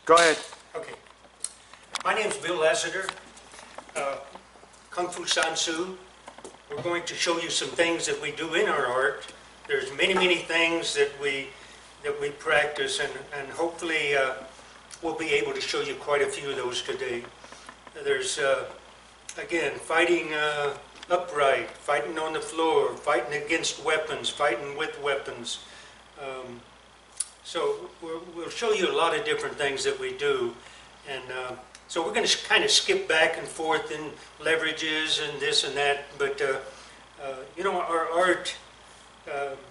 Go ahead. Okay. My name's Bill Lasiter, Kung Fu San Soo. We're going to show you some things that we do in our art. There's many things that we practice, and hopefully we'll be able to show you quite a few of those today. There's, again, fighting upright, fighting on the floor, fighting against weapons, fighting with weapons. So we'll show you a lot of different things that we do. And so we're going to kind of skip back and forth in leverages and this and that. But, you know, our art,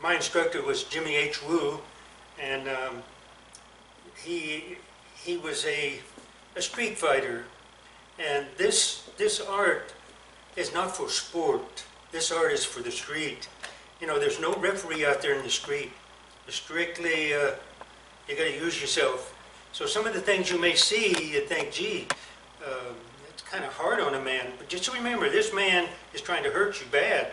my instructor was Jimmy H. Wu, and he was a street fighter. And this art is not for sport. This art is for the street. You know, there's no referee out there in the street. It's strictly, you got to use yourself. So some of the things you may see, you think, gee, it's kind of hard on a man. But just remember, this man is trying to hurt you bad.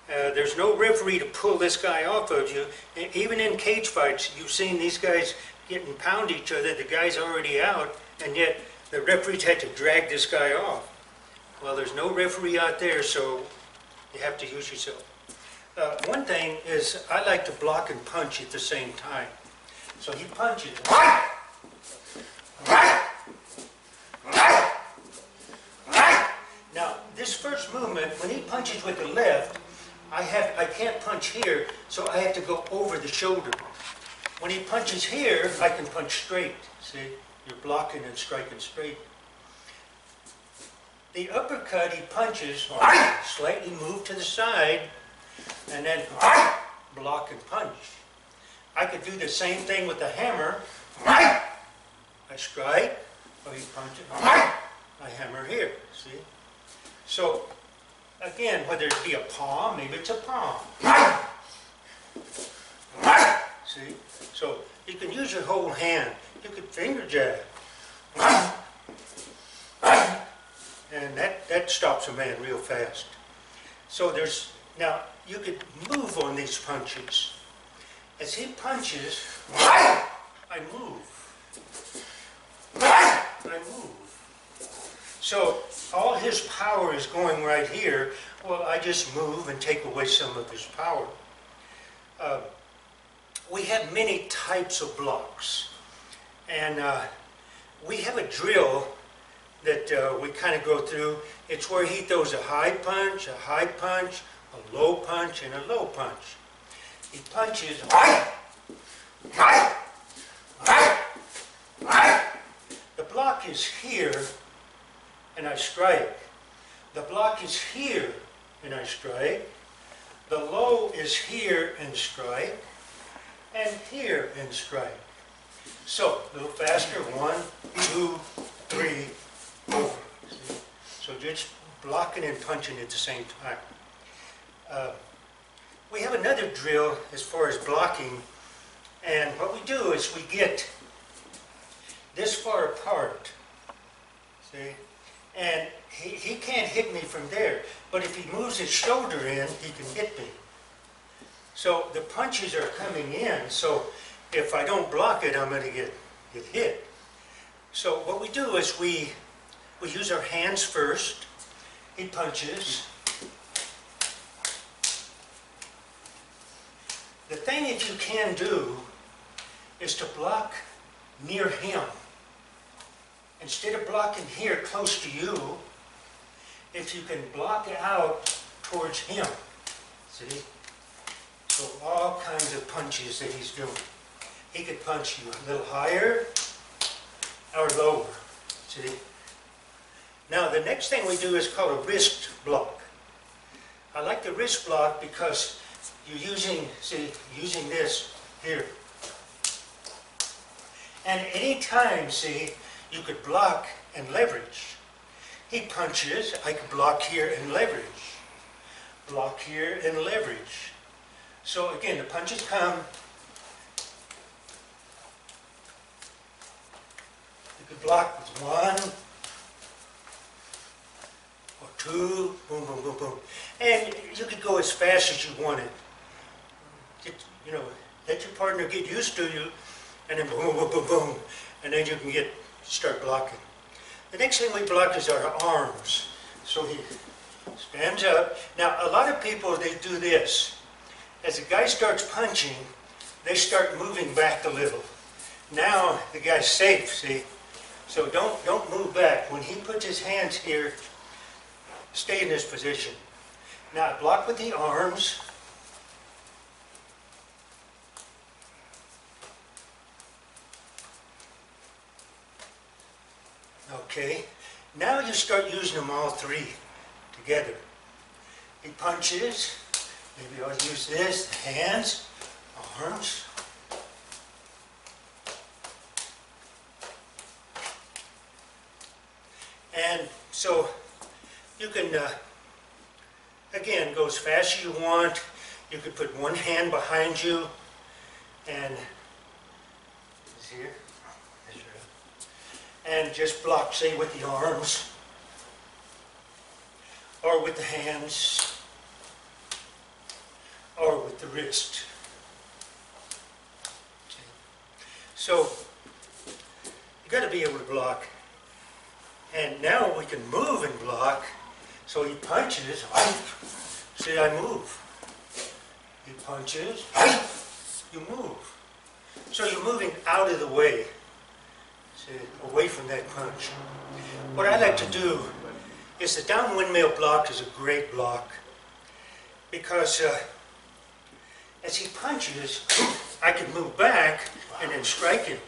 There's no referee to pull this guy off of you. And even in cage fights, you've seen these guys getting pound each other. The guy's already out, and yet the referees had to drag this guy off. Well, there's no referee out there, so you have to use yourself. One thing is I like to block and punch at the same time. So he punches. Now, this first movement, when he punches with the left, I can't punch here, so I have to go over the shoulder. When he punches here, I can punch straight. See, you're blocking and striking straight. The uppercut, he punches, slightly move to the side, and then block and punch. I could do the same thing with the hammer. I strike, or he punches, I hammer here, see? So, again, whether it be a palm, maybe it's a palm. See? So, you can use your whole hand. You could finger jab. And that stops a man real fast. So there's, now, you could move on these punches. As he punches, I move. I move. So all his power is going right here. Well, I just move and take away some of his power. We have many types of blocks. And we have a drill that we kind of go through. It's where he throws a high punch, a low punch, and a low punch. He punches. The block is here, and I strike. The block is here, and I strike. The low is here and strike, and here and strike. So, a little faster. 1, 2, 3, 4. See? So just blocking and punching at the same time. We have another drill as far as blocking, and what we do is we get this far apart, see, and he can't hit me from there, but if he moves his shoulder in, he can hit me. So the punches are coming in, so if I don't block it, I'm going to get hit. So what we do is we use our hands first. He punches. The thing that you can do is to block near him. Instead of blocking here close to you, if you can block out towards him, see? So all kinds of punches that he's doing. He could punch you a little higher or lower, see? Now the next thing we do is called a wrist block. I like the wrist block because you're using this here. And any time, see, you could block and leverage. He punches, I can block here and leverage. Block here and leverage. So again, the punches come. You could block with 1 or 2, boom, boom, boom, boom. And you could go as fast as you wanted. You know, let your partner get used to you, and then boom, boom, boom, boom. and then you can start blocking. The next thing we block is our arms. So he stands up. Now, a lot of people, they do this. As the guy starts punching, they start moving back a little. Now, the guy's safe, see? So don't move back. When he puts his hands here, stay in this position. Now, block with the arms. Okay. Now you start using them all three together. He punches. Maybe I'll use this, the hands, arms. And so you can, again, go as fast as you want. You could put one hand behind you and here, and just block, say, with the arms or with the hands or with the wrist. Okay. So you got to be able to block. And now we can move and block. So he punches, see, I move. He punches, you move. So you're moving out of the way, see, away from that punch. What I like to do is the down windmill block is a great block because as he punches, I can move back and then strike him.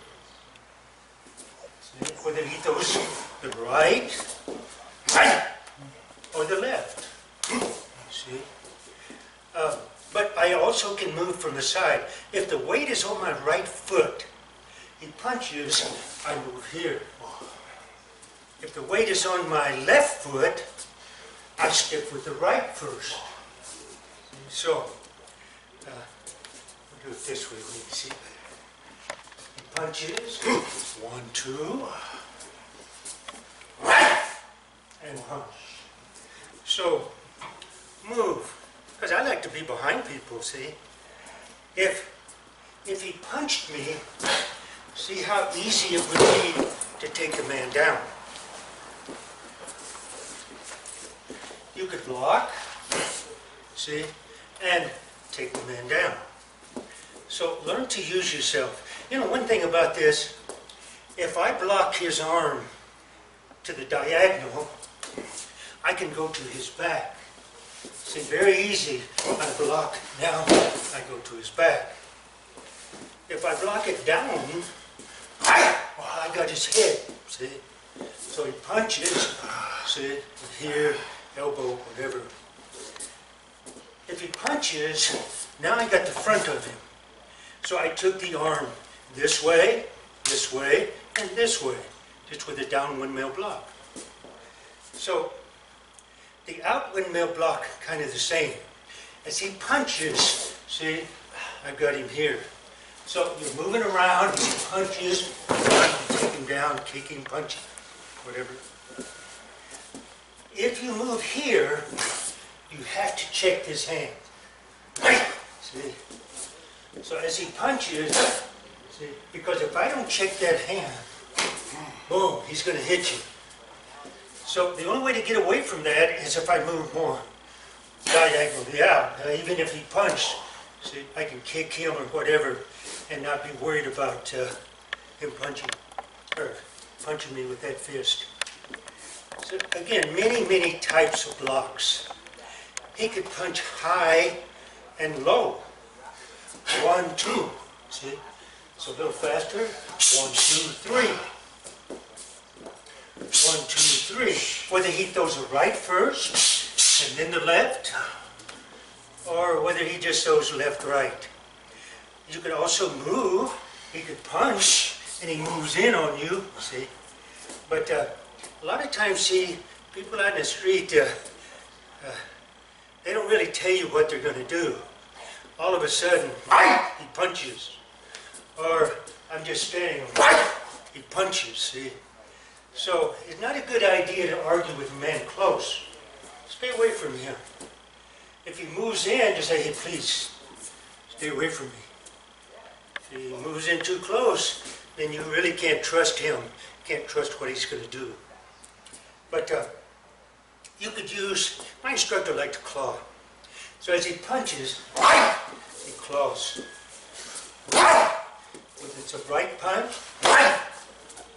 See, whether he throws the right or the left. See? But I also can move from the side. If the weight is on my right foot, he punches, I move here. If the weight is on my left foot, I stick with the right first. So, we'll do it this way, we can see. He punches, 1, 2, and punch. So, move. Because I like to be behind people, see? If he punched me, see how easy it would be to take a man down. You could block, see, and take the man down. So learn to use yourself. You know, one thing about this, if I block his arm to the diagonal, I can go to his back. See, very easy. I block now, I go to his back. If I block it down, I got his head, see? So he punches, see, here, elbow, whatever. If he punches, now I got the front of him. So I took the arm this way, and this way, just with a down windmill block. So the out windmill block, kind of the same. As he punches, see, I've got him here. So you're moving around, he punches, you take him down, kicking, punching, whatever. If you move here, you have to check this hand. See? So as he punches, see, because if I don't check that hand, boom, he's going to hit you. So the only way to get away from that is if I move more diagonally out. Even if he punched, see, I can kick him or whatever and not be worried about him punching me with that fist. So again, many types of blocks. He could punch high and low. 1, 2. See? So a little faster. 1, 2, 3. 1, 2, 3. Whether he throws the right first and then the left, or whether he just throws left, right. You could also move. He could punch and he moves in on you. See? But a lot of times, see, people out in the street, they don't really tell you what they're going to do. All of a sudden, he punches. Or I'm just standing, he punches, see? So it's not a good idea to argue with a man close. Stay away from him. If he moves in, just say, hey, please, stay away from me. If he moves in too close, then you really can't trust him. Can't trust what he's going to do. But you could use, my instructor liked to claw. So as he punches, he claws. Whether it's a right punch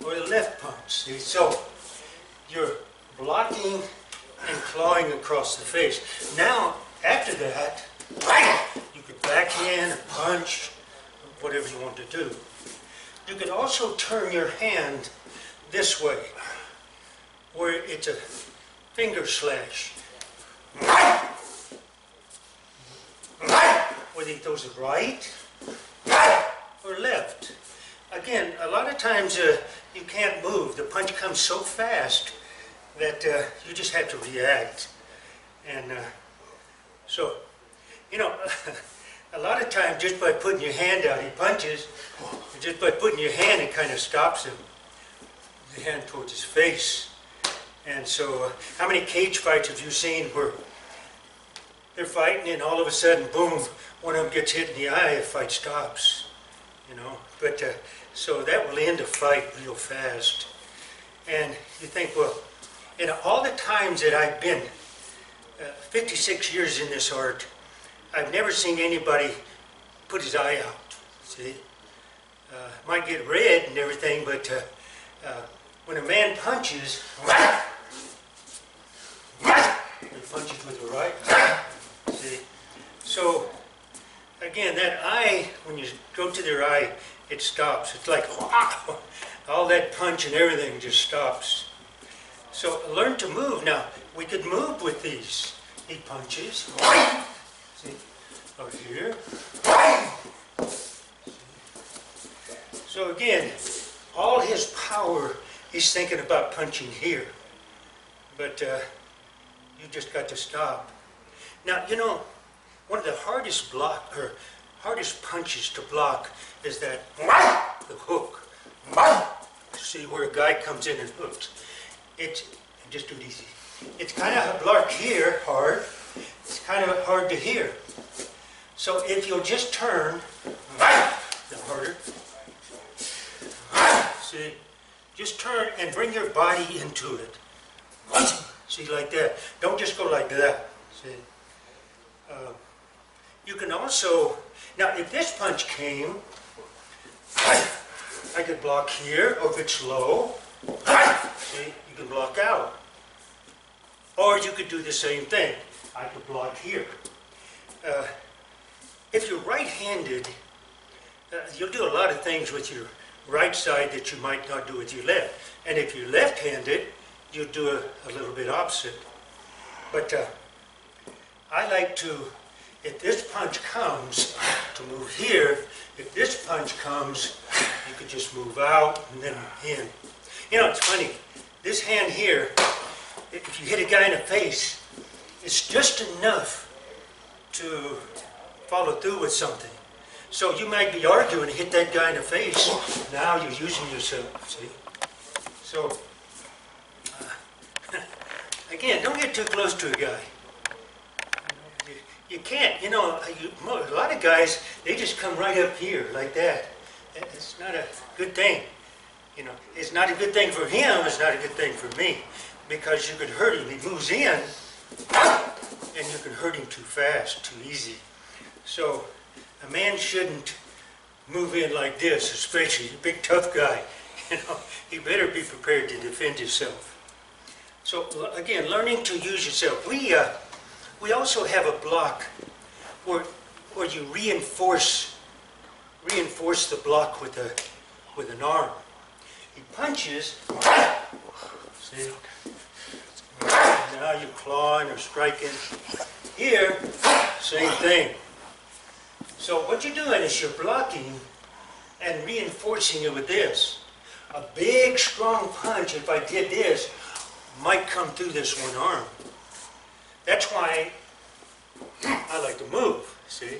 or a left punch. See? So you're blocking and clawing across the face. Now, after that, you could backhand, punch, whatever you want to do. You could also turn your hand this way, where it's a finger slash. Whether it goes right or left. Again, a lot of times you can't move. The punch comes so fast that you just have to react. And so, you know, a lot of times just by putting your hand out, he punches, and just by putting your hand, it kind of stops him. The hand towards his face. And so, how many cage fights have you seen where they're fighting and all of a sudden, boom, one of them gets hit in the eye, the fight stops, you know. But so that will end a fight real fast. And you think, well, in all the times that I've been, 56 years in this art, I've never seen anybody put his eye out, see. Might get red and everything, but when a man punches, he punches with the right, see. So, again, that eye, when you go to their eye, it stops. It's like, all that punch and everything just stops. So, learn to move. Now, we could move with these. He punches. See, over here. So again, all his power, he's thinking about punching here. But you just got to stop. Now, you know, one of the hardest punches to block is that the hook. See where a guy comes in and hooks. Just do it easy. It's kind of a block here, hard. It's kind of hard to hear. So if you'll just turn, the harder. See, just turn and bring your body into it. See, like that. Don't just go like that. See. You can also, now if this punch came, I could block here, or if it's low, see, you can block out. Or you could do the same thing. I could block here. If you're right-handed, you'll do a lot of things with your right side that you might not do with your left. And if you're left-handed, you'll do a little bit opposite. But I like to, if this punch comes, to move here. If this punch comes, you could just move out and then in. You know, it's funny. This hand here, if you hit a guy in the face, it's just enough to follow through with something. So you might be arguing and hit that guy in the face. Now you're using yourself, see? So, again, don't get too close to a guy. You can't, you know, a lot of guys, they just come right up here like that. It's not a good thing. You know, it's not a good thing for him, it's not a good thing for me. Because you could hurt him. He moves in, and you can hurt him too fast, too easy. So, a man shouldn't move in like this, especially a big tough guy. You know, he better be prepared to defend himself. So, again, learning to use yourself. We also have a block where you reinforce the block with an arm. He punches. See? Now you're clawing or striking. Here, same thing. So what you're doing is you're blocking and reinforcing it with this. A big, strong punch, if I did this, might come through this one arm. That's why I like to move, see?